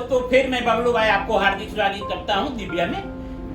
दोस्तों, फिर मैं बबलू भाई आपको हार्दिक स्वागत करता हूं दिव्या में।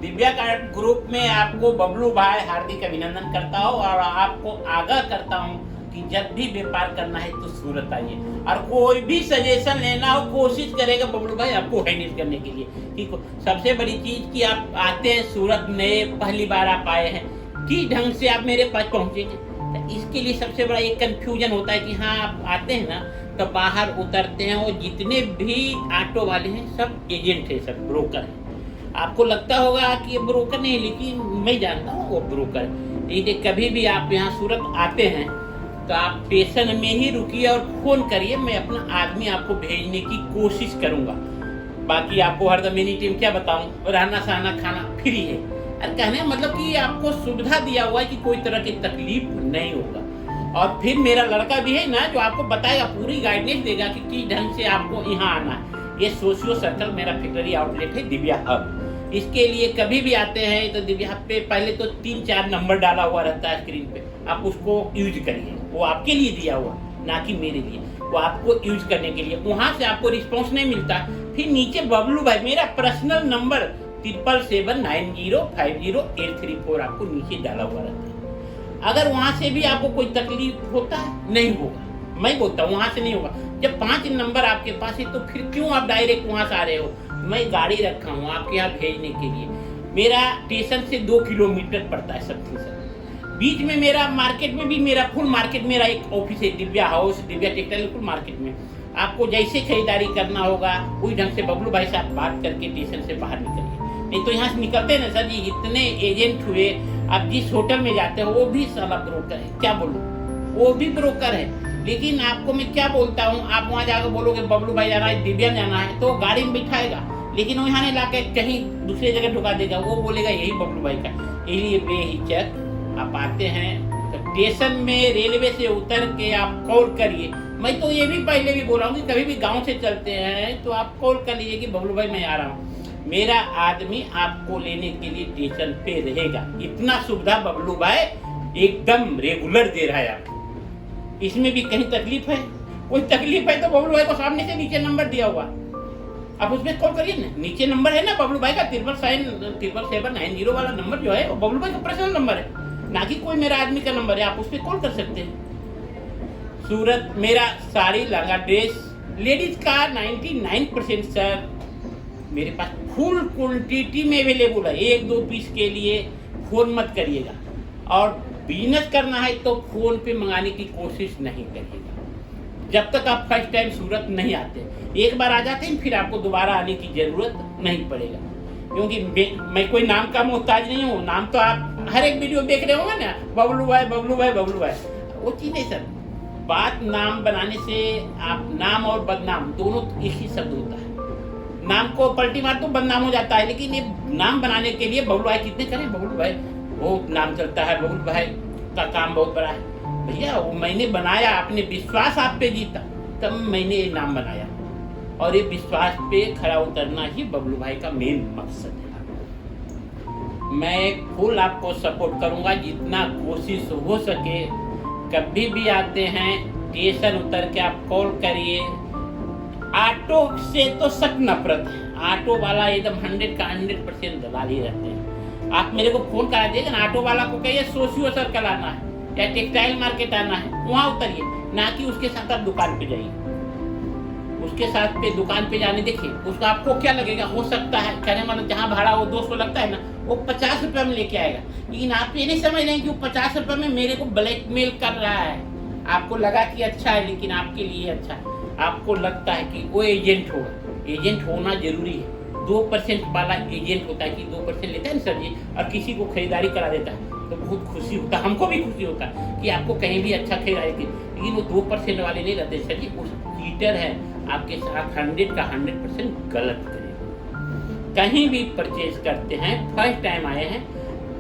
दिव्या का ग्रुप में आपको बबलू भाई हार्दिक अभिनंदन करता हूं और आपको आगाह करता हूं कि जब भी व्यापार करना है तो सूरत आइए और कोई भी सजेशन लेना हो कोशिश करेगा बबलू भाई आपको हैंडल करने के लिए। ठीक हो, सबसे बड़ी चीज कि आप आते हैं सूरत नए, पहली बार आप आए हैं, किस ढंग से आप मेरे पास पहुंचेंगे। तो इसके लिए सबसे बड़ा एक कंफ्यूजन होता है कि हाँ आप आते हैं ना तो बाहर उतरते हैं और जितने भी ऑटो वाले हैं सब एजेंट है, सब ब्रोकर है। आपको लगता होगा कि ये ब्रोकर नहीं, लेकिन मैं जानता हूँ वो ब्रोकर है। इसलिए कभी भी आप यहाँ सूरत आते हैं तो आप स्टेशन में ही रुकिए और फोन करिए, मैं अपना आदमी आपको भेजने की कोशिश करूंगा। बाकी आपको हरदम एनी टाइम क्या बताऊं, रहना सहना खाना फ्री है। और कहने का मतलब कि आपको सुविधा दिया हुआ है कि कोई तरह की तकलीफ नहीं होगा। और फिर मेरा लड़का भी है ना जो आपको बताएगा, पूरी गाइडेंस देगा कि किस ढंग से आपको यहाँ आना है। ये सोशियो सर्कल मेरा फैक्ट्री आउटलेट है दिव्या हब। इसके लिए कभी भी आते हैं तो दिव्या हब पे पहले तो 3-4 नंबर डाला हुआ रहता है स्क्रीन पे, आप उसको यूज करिए। वो आपके लिए दिया हुआ, ना कि मेरे लिए, वो आपको यूज करने के लिए। वहां से आपको रिस्पॉन्स नहीं मिलता, फिर नीचे बबलू भाई मेरा पर्सनल नंबर 7779050834 आपको नीचे डाला हुआ रहता है। अगर वहां से भी आपको कोई तकलीफ होता है, नहीं होगा, मैं बोलता हूँ वहां से नहीं होगा। जब 5 नंबर आपके पास है तो फिर क्यों आप डायरेक्ट वहां से आ रहे हो। मैं गाड़ी रखा हूँ आपके यहाँ भेजने के लिए। मेरा स्टेशन से 2 किलोमीटर पड़ता है सबसे से। बीच में मेरा मार्केट में भी मेरा फुल मार्केट मेरा एक ऑफिस है Divya house, Divya textile full market में। आपको जैसे खरीदारी करना होगा उस ढंग से बबलू भाई से आप बात करके स्टेशन से बाहर निकलिए। नहीं तो यहाँ से निकलते ना सर जी, इतने एजेंट हुए। आप जिस होटल में जाते हो वो भी साला ब्रोकर है, क्या बोलूं, वो भी ब्रोकर है। लेकिन आपको मैं क्या बोलता हूँ, आप वहाँ जाकर बोलोगे बबलू भाई जाना है, दिव्या जाना है, तो गाड़ी में बिठाएगा, लेकिन वो यहाँ नहीं ला के कहीं दूसरी जगह ढुका देगा। वो बोलेगा यही बबलू भाई का। इसलिए बेहिचक आप आते हैं तो स्टेशन में रेलवे से उतर के आप कॉल करिए। मैं तो ये भी पहले भी बोला हूँ कि कभी भी गाँव से चलते हैं तो आप कॉल कर लीजिए कि बबलू भाई मैं आ रहा हूँ, मेरा आदमी आपको लेने के लिए स्टेशन पे रहेगा। इतना सुविधा बबलू भाई एकदम रेगुलर दे रहा है आपको। इसमें भी कहीं तकलीफ है, कोई तकलीफ है तो बबलू भाई को सामने से नीचे नंबर दिया हुआ, आप उसमें कॉल करिए ना। नीचे नंबर है ना बबलू भाई का 77790 वाला नंबर जो है वो बबलू भाई का पर्सनल नंबर है, ना कि कोई मेरा आदमी का नंबर है। आप उस पर कॉल कर सकते हैं। सूरत मेरा साड़ी लहंगा ड्रेस लेडीज का 99% सर मेरे पास फुल क्वांटिटी में अवेलेबल है। 1-2 पीस के लिए फोन मत करिएगा। और बिजनेस करना है तो फोन पे मंगाने की कोशिश नहीं करिएगा जब तक आप फर्स्ट टाइम सूरत नहीं आते। एक बार आ जाते हैं फिर आपको दोबारा आने की जरूरत नहीं पड़ेगा, क्योंकि मैं कोई नाम का मोहताज नहीं हूँ। नाम तो आप हर एक वीडियो देख रहे होंगे ना, बबलू भाई बबलू भाई बबलू भाई, वो चीज नहीं सर। बात नाम बनाने से आप नाम और बदनाम दोनों एक ही शब्द होता है। नाम को पलटी मार तो बदनाम हो जाता है, लेकिन ये नाम बनाने के लिए बबलू भाई कितने करें, बबलू भाई बहुत नाम चलता है, बबलू भाई का काम बहुत बड़ा है। भैया वो मैंने बनाया, आपने विश्वास आप पे जीता तब मैंने ये नाम बनाया, और ये विश्वास पे खड़ा उतरना ही बबलू भाई का मेन मकसद है। मैं फुल आपको सपोर्ट करूंगा जितना कोशिश हो सके। कभी भी आते हैं स्टेशन उतर के आप कॉल करिए। ऑटो से तो सख्त नफरत है, ऑटो वाला एकदम 100 का 100% दलाल ही रहते हैं। आप मेरे को फोन करा दिएगा ना, ऑटो वाला को कहिए सोशियो सर्कल आना है या टेक्सटाइल मार्केट आना है, वहां उतरिए, ना कि उसके साथ आप दुकान पे जाइए। उसके साथ पे दुकान पे जाने देखिए, उसका आपको क्या लगेगा, हो सकता है कहने मतलब जहाँ भाड़ा वो 200 लगता है ना, वो 50 रुपये में लेके आएगा। लेकिन आप ये नहीं समझ रहे कि वो 50 रुपये में मेरे को ब्लैकमेल कर रहा है। आपको लगा कि अच्छा है, लेकिन आपके लिए अच्छा है। आपको लगता है कि वो एजेंट होगा, एजेंट होना जरूरी है। 2% वाला एजेंट होता है कि 2% लेता है ना सर जी, और किसी को खरीदारी करा देता है तो बहुत खुशी होता है, हमको भी खुशी होता है कि आपको कहीं भी अच्छा खरीदारी की। लेकिन वो 2% वाले नहीं रहते सर जी, वो चीटर है, आपके साथ 100 का 100% गलत करेगा। कहीं भी परचेज करते हैं, फर्स्ट टाइम आए हैं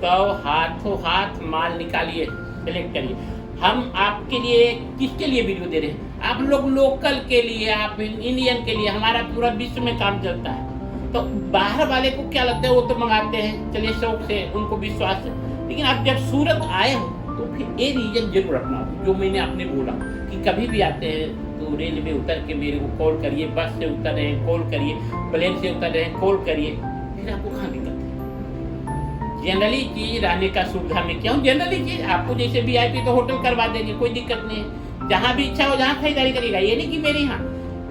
तो हाथों हाथ माल निकालिए, सेलेक्ट करिए। हम आपके लिए किसके लिए वीडियो दे रहे हैं, आप लोग लोकल के लिए, आप इंडियन के लिए। हमारा पूरा विश्व में काम चलता है, तो बाहर वाले को क्या लगता है वो तो मंगाते हैं, चलिए शौक से, उनको विश्वास है। लेकिन आप जब सूरत आए हो तो फिर ये रीजन जरूर रखना, जो मैंने आपने बोला कि कभी भी आते हैं तो तो रेलवे उतर के मेरे को कॉल करिए, बस से उतर रहे हैं कॉल करिए, प्लेन से उतर रहे हैं कॉल करिए, फिर आपको कहाँ दिक्कत है। जनरली चीज रहने का सुविधा में क्या हूँ, जनरली चीज आपको जैसे VIP तो होटल करवा देंगे, कोई दिक्कत नहीं है, जहाँ भी इच्छा हो जहाँ खरीदारी करिएगा। ये नहीं कि मेरे यहाँ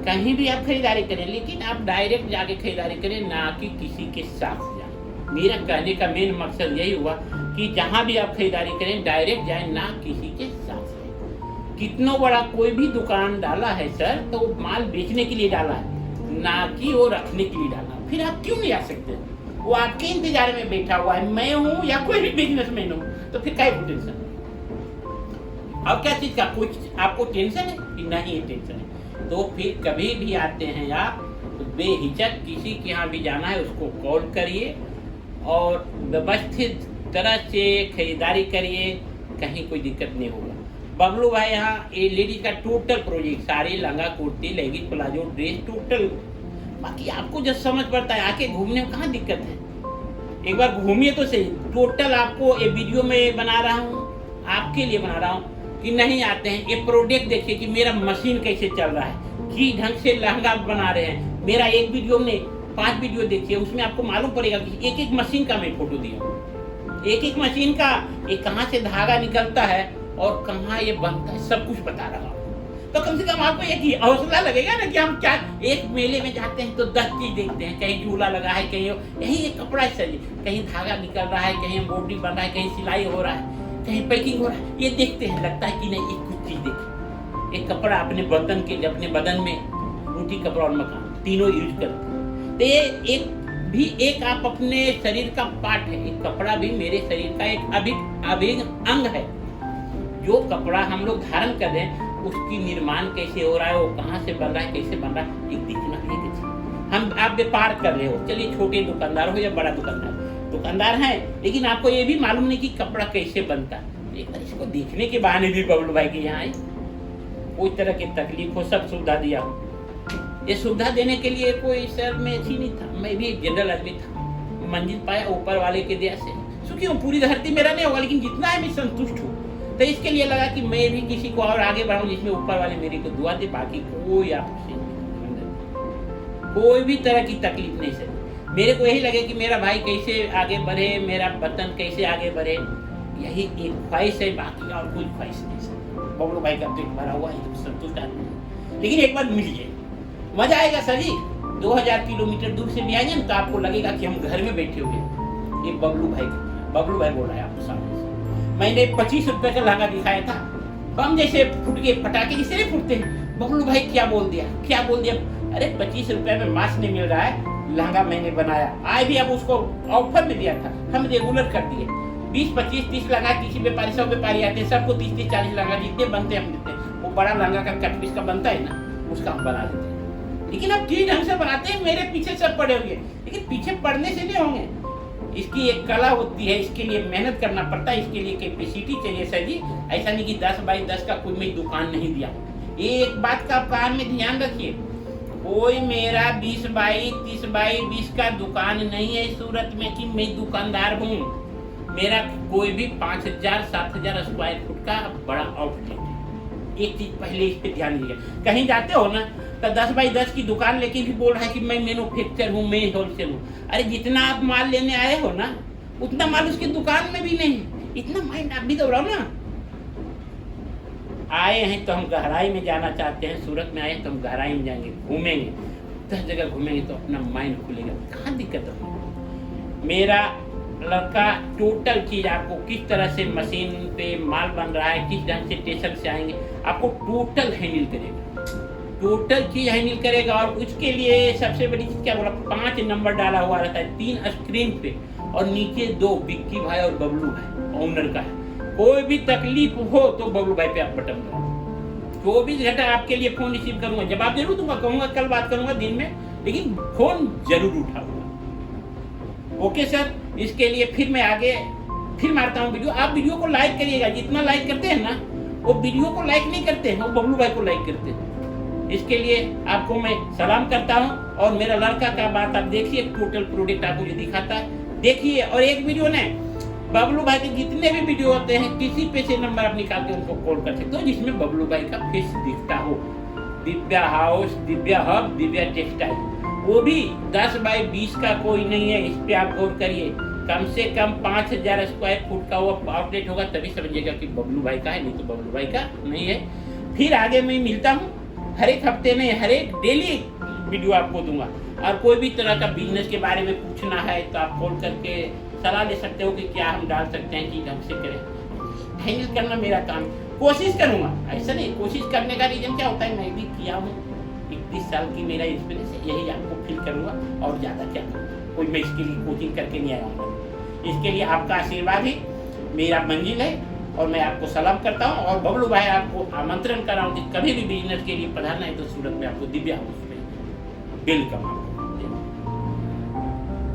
कहीं भी आप खरीदारी करें, लेकिन आप डायरेक्ट जाके खरीदारी करें, ना कि किसी के साथ जाए। मेरा कहने का मेन मकसद यही हुआ कि जहाँ भी आप खरीदारी करें डायरेक्ट जाएं, ना किसी के साथ जाएं। कितना बड़ा कोई भी दुकान डाला है सर, तो वो माल बेचने के लिए डाला है, ना कि वो रखने के लिए डाला। फिर आप क्यों नहीं आ सकते? वो आपके इंतजार में बैठा हुआ है, मैं हूँ या कोई भी बिजनेसमैन हूँ, तो फिर क्या टेंशन? अब क्या चीज का कुछ आपको टेंशन है कि नहीं टेंशन है? तो फिर कभी भी आते हैं आप तो बेहिचक किसी के यहाँ भी जाना है उसको कॉल करिए और व्यवस्थित तरह से खरीदारी करिए, कहीं कोई दिक्कत नहीं होगा। बबलू भाई यहाँ ये लेडीज का total project, sari, lehenga, kurti, leggings, palazzo, dress, total. बाकी आपको जब समझ पड़ता है आके घूमने में कहाँ दिक्कत है, एक बार घूमिए तो सही। टोटल आपको ये वीडियो में बना रहा हूँ, आपके लिए बना रहा हूँ कि नहीं आते हैं ये प्रोडक्ट देखिए कि मेरा मशीन कैसे चल रहा है, कि ढंग से लहंगा बना रहे हैं। मेरा एक वीडियो में 5 वीडियो देखिए, उसमें आपको मालूम पड़ेगा कि एक एक मशीन का मैं फोटो दिया हूँ, एक एक मशीन का, ये कहाँ से धागा निकलता है और कहाँ ये बनता है, सब कुछ बता रहा हूँ। तो कम से कम आपको एक हौसला लगेगा ना कि हम क्या, एक मेले में जाते हैं तो 10 चीज देखते हैं, कहीं झूला लगा है, कहीं यही एक कपड़ा है सर, कहीं धागा निकल रहा है, कहीं एम्ब्रॉयडरी बन रहा है, कहीं सिलाई हो रहा है, कहीं पैकिंग हो रहा है, ये देखते हैं। लगता है कि नहीं एक कुछ चीज देखें, एक कपड़ा अपने बर्तन के, अपने बदन में रोटी, कपड़ा और मकान तीनों यूज करते हैं। तो ये एक आप अपने शरीर का पार्ट है, एक कपड़ा भी मेरे शरीर का एक अभिन्न अंग है। जो कपड़ा हम लोग धारण कर रहे हैं उसकी निर्माण कैसे हो रहा है, वो कहाँ से बन रहा है, कैसे बन रहा है, एक देखना है। हम आप व्यापार कर रहे हो, चलिए छोटे दुकानदार हो या बड़ा दुकानदार हैं, लेकिन आपको ये भी मालूम नहीं कि कपड़ा कैसे बनता है। एक बार इसको देखने के बहाने भी बबलू भाई के यहाँ आए, कोई तरह की तकलीफ हो सब सुविधा दिया हो। ये सुविधा देने के लिए कोई सर में अच्छी नहीं था, मैं भी एक जनरल आदमी था, मंजिल पाया ऊपर वाले के दया से। सुखी हूँ, पूरी धरती मेरा नहीं होगा, लेकिन जितना है मैं संतुष्ट हूँ। तो इसके लिए लगा कि मैं भी किसी को और आगे बढ़ाऊं जिसमें ऊपर वाले मेरे को दुआ दे। बाकी कोई आपसे कोई भी तरह की तकलीफ नहीं सर, मेरे को यही लगे कि मेरा भाई कैसे आगे बढ़े, मेरा वतन कैसे आगे बढ़े, यही एक ख्वाहिश है, बाकी और कोई ख्वाहिश नहीं सर। बबलू भाई का पेट भरा हुआ है, संतुष्ट आदमी, लेकिन एक बार मिलिए, मजा आएगा सर जी। 2000 किलोमीटर दूर से भी आएंगे ना तो आपको लगेगा कि हम घर में बैठे हुए। ये बबलू भाई बोल रहा है आपको सामने से। मैंने 25 रुपए का लहंगा दिखाया था, बम जैसे फुट गए, पटाखे जिसे नहीं फूटते हैं। बबलू भाई क्या बोल दिया? अरे 25 रुपए में मास्क नहीं मिल रहा है, लहंगा मैंने बनाया, आज भी अब उसको ऑफर में दिया था, हम रेगुलर कर दिए। 20, 25, 30 लहंगा, किसी व्यापारी 100 व्यापारी आते हैं, सबको 30, 40 लहंगा जितने बनते हैं हम देते हैं। वो बड़ा लहंगा का कट पीस का बनता है ना, उसका हम बना देते हैं। लेकिन अब किस ढंग से बनाते हैं, मेरे पीछे सब पड़े हुए, लेकिन पीछे पड़ने से नहीं होंगे। इसकी एक कला होती है, इसके लिए मेहनत करना पड़ता है, इसके लिए कैपेसिटी चाहिए सर जी। ऐसा नहीं कि 10 बाई 10 का कोई मैं दुकान नहीं दिया। ये एक बात का आप कान में ध्यान रखिए, कोई मेरा 20 बाई 30 बाई 20 का दुकान नहीं है सूरत में कि मैं दुकानदार हूँ। मेरा कोई भी 5000 7000 स्क्वायर फुट का बड़ा आउटलेट है। एक चीज पहले इस पे ध्यान दीजिए, कहीं जाते हो ना तो 10 बाई 10 की दुकान लेके भी बोल रहा है कि मैं मैन्युफैक्चर हूँ, मैं होलसेल हूँ। अरे जितना आप माल लेने आए हो ना, उतना माल उसकी दुकान में भी नहीं है। इतना माइंड आप भी दौड़ाओ ना। आए हैं तो हम गहराई में जाना चाहते हैं, सूरत में आए तो हम गहराई में जाएंगे, घूमेंगे, 10 जगह घूमेंगे तो अपना माइंड खुलेगा। कहाँ दिक्कत है? मेरा लड़का टोटल चीज आपको किस तरह से मशीन पे माल बन रहा है, किस ढंग से स्टेशन से आएंगे, आपको टोटल हैंडल करेगा, टोटल चीज हैंडल करेगा। और उसके लिए सबसे बड़ी चीज क्या बोला, 5 नंबर डाला हुआ रहता है 3 स्क्रीन पे, और नीचे 2 विक्की भाई और बबलू भाई ओनर का है। कोई भी तकलीफ हो तो बबलू भाई पे आप बटन दबाओ, 24 घंटा आपके लिए फोन रिसीव करूंगा, जवाब जरूर दूंगा, कहूंगा कल बात करूंगा दिन में, लेकिन फोन जरूर उठाऊंगा। ओके सर, इसके लिए फिर मैं आगे फिर मारता हूँ वीडियो। आप वीडियो को लाइक करिएगा, जितना लाइक करते हैं ना, वो वीडियो को लाइक नहीं करते हैं, वो बबलू भाई को लाइक करते हैं। इसके लिए आपको मैं सलाम करता हूँ। और मेरा लड़का का बात आप देखिए, टोटल प्रोडक्ट आपको जो दिखाता है देखिए। और एक वीडियो ने बबलू भाई के जितने भी वीडियो होते हैं, किसी पे से नंबर आप निकाल के उनको कॉल कर सकते हो जिसमें बबलू भाई का फेस दिखता हो। Divya house, Divya hub, Divya textile, वो भी 10 बाई 20 का कोई नहीं है। इस पे आप गौर करिए, कम से कम 5000 स्क्वायर फुट का वो आउटलेट होगा, तभी समझिएगा कि बबलू भाई का है, नहीं तो बबलू भाई का नहीं है। फिर आगे मैं मिलता हूँ, हर एक हफ्ते में हर एक डेली वीडियो आपको दूंगा। और कोई भी तरह का बिजनेस के बारे में पूछना है तो आप कॉल करके सलाह ले सकते हो कि क्या हम डाल सकते हैं, कि ढंग से करें। हैंडल करना मेरा काम, कोशिश करूंगा, ऐसा नहीं। कोशिश करने का रीजन क्या होता है, मैं भी किया हूँ, 21 साल की मेरा एक्सपीरियंस है, यही आपको फील करूंगा और ज़्यादा क्या करूँगा। कोई मैं इसके लिए कोचिंग करके नहीं आया हूँ, इसके लिए आपका आशीर्वाद ही मेरा मंजिल है। और मैं आपको सलाम करता हूँ और बबलू भाई आपको आमंत्रण कर रहा हूँ कि कभी भी बिजनेस के लिए पधारना है तो सूरत में आपको दिव्या हाउस में वेलकम।